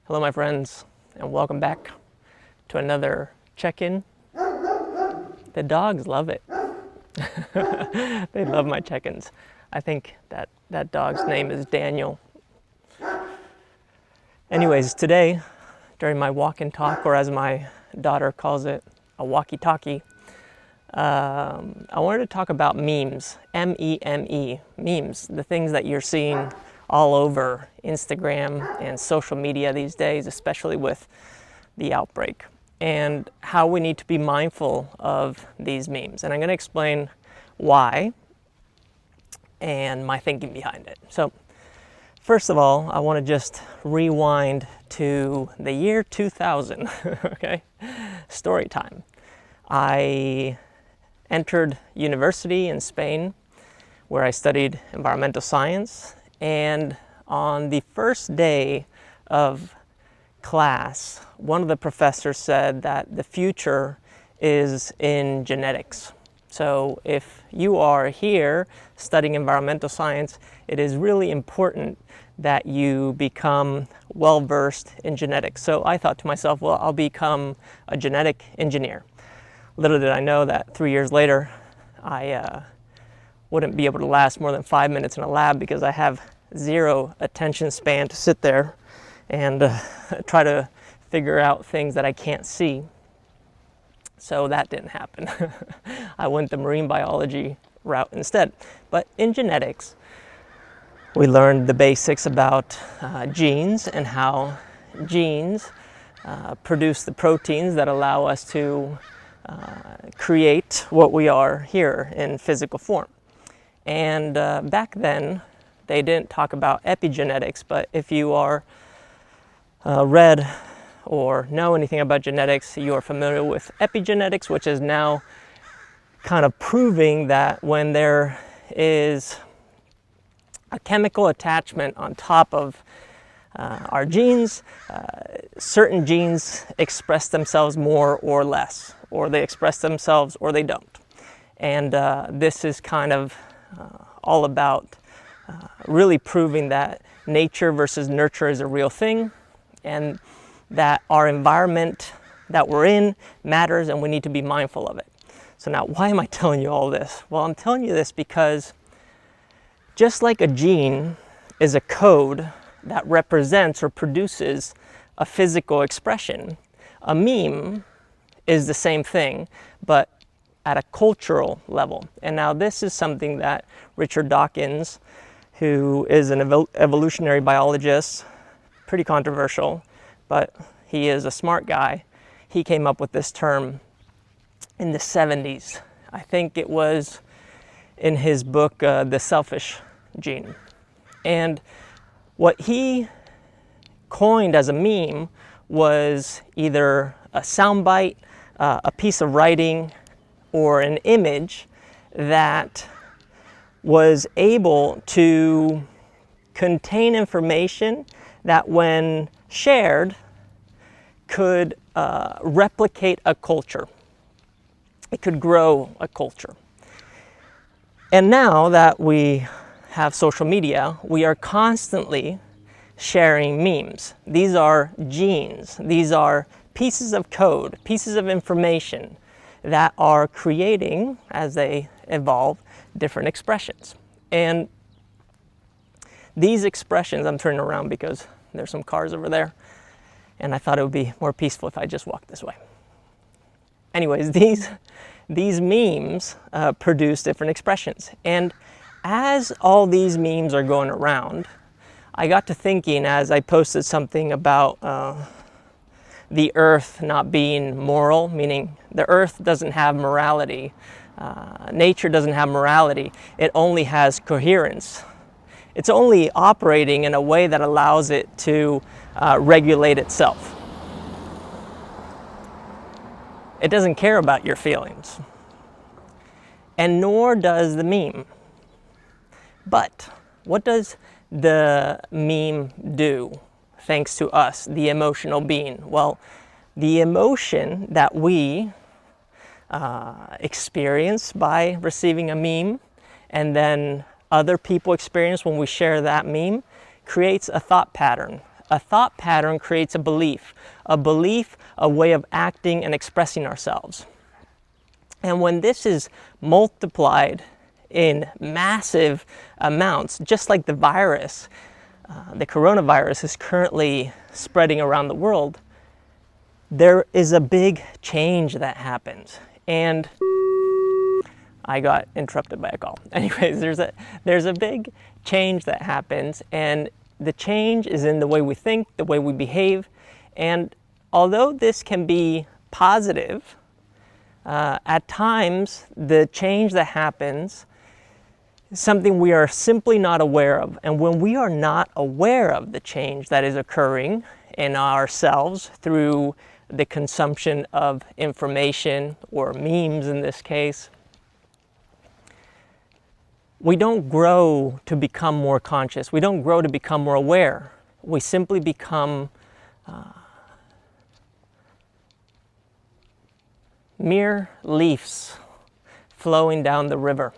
Hello my friends, and welcome back to another check-in. The dogs love it. They love my check-ins. I think that dog's name is Daniel. Anyways, today, during my walk and talk, or as my daughter calls it, a walkie-talkie, I wanted to talk about memes, M-E-M-E, memes, the things that you're seeing all over Instagram and social media these days, especially with the outbreak, and how we need to be mindful of these memes. And I'm going to explain why and my thinking behind it. So, first of all, I want to just rewind to the year 2000, okay? Story time. I entered university in Spain where I studied environmental science, and on the first day of class, one of the professors said that the future is in genetics. So if you are here studying environmental science, it is really important that you become well-versed in genetics. So I thought to myself, well, I'll become a genetic engineer. Little did I know that 3 years later, I wouldn't be able to last more than 5 minutes in a lab because I have zero attention span to sit there and try to figure out things that I can't see. So that didn't happen. I went the marine biology route instead. But in genetics, we learned the basics about genes and how genes produce the proteins that allow us to create what we are here in physical form. And back then, they didn't talk about epigenetics, but if you are read or know anything about genetics, you are familiar with epigenetics, which is now kind of proving that when there is a chemical attachment on top of our genes, certain genes express themselves more or less, or they express themselves or they don't. And this is kind of all about really proving that nature versus nurture is a real thing, and that our environment that we're in matters and we need to be mindful of it. So now, why am I telling you all this? Well, I'm telling you this because just like a gene is a code that represents or produces a physical expression, a meme is the same thing, but at a cultural level. And now this is something that Richard Dawkins, who is an evolutionary biologist, pretty controversial, but he is a smart guy. He came up with this term in the 70s. I think it was in his book, The Selfish Gene. And what he coined as a meme was either a soundbite, a piece of writing, or an image that was able to contain information that when shared could replicate a culture. It could grow a culture. And now that we have social media, we are constantly sharing memes. These are genes. These are pieces of code, pieces of information that are creating, as they evolve, different expressions. And these expressions, I'm turning around because there's some cars over there, and I thought it would be more peaceful if I just walked this way. Anyways, these memes produce different expressions. And as all these memes are going around, I got to thinking as I posted something about the earth not being moral, meaning the earth doesn't have morality. Nature doesn't have morality. It only has coherence. It's only operating in a way that allows it to regulate itself. It doesn't care about your feelings. And nor does the meme. But what does the meme do, thanks to us, the emotional being? Well, the emotion that we experience by receiving a meme, and then other people experience when we share that meme, creates a thought pattern, A thought pattern creates a belief, a way of acting and expressing ourselves. And when this is multiplied in massive amounts, just like the virus, the coronavirus is currently spreading around the world, there is a big change that happens. And I got interrupted by a call. Anyways, there's a big change that happens, and the change is in the way we think, the way we behave. And although this can be positive, at times the change that happens is something we are simply not aware of. And when we are not aware of the change that is occurring in ourselves through the consumption of information, or memes in this case, we don't grow to become more conscious. We don't grow to become more aware. We simply become mere leaves flowing down the river.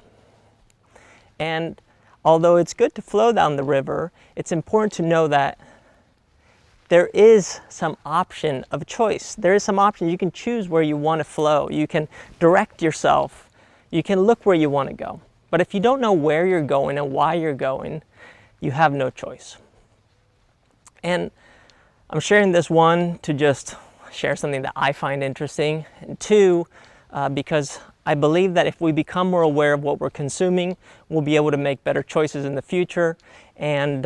And although it's good to flow down the river, it's important to know that there is some option of choice. There is some option. You can choose where you want to flow. You can direct yourself. You can look where you want to go. But if you don't know where you're going and why you're going, you have no choice. And I'm sharing this, one, to just share something that I find interesting, and two, because I believe that if we become more aware of what we're consuming, we'll be able to make better choices in the future. And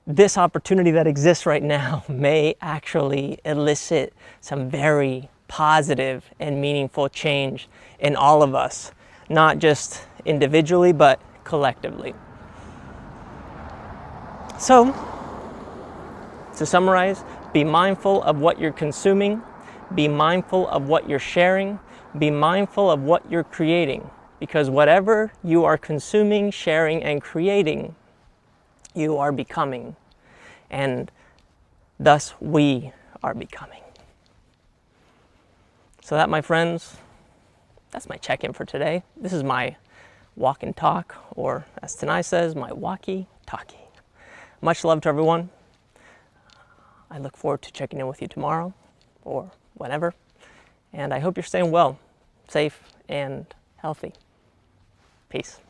this opportunity that exists right now may actually elicit some very positive and meaningful change in all of us. Not just individually, but collectively. So, to summarize, be mindful of what you're consuming, be mindful of what you're sharing, be mindful of what you're creating, because whatever you are consuming, sharing, and creating, you are becoming, and thus we are becoming. So that, my friends, that's my check-in for today. This is my walk and talk, or as Tanai says, my walkie-talkie. Much love to everyone. I look forward to checking in with you tomorrow or whenever. And I hope you're staying well, safe, and healthy. Peace.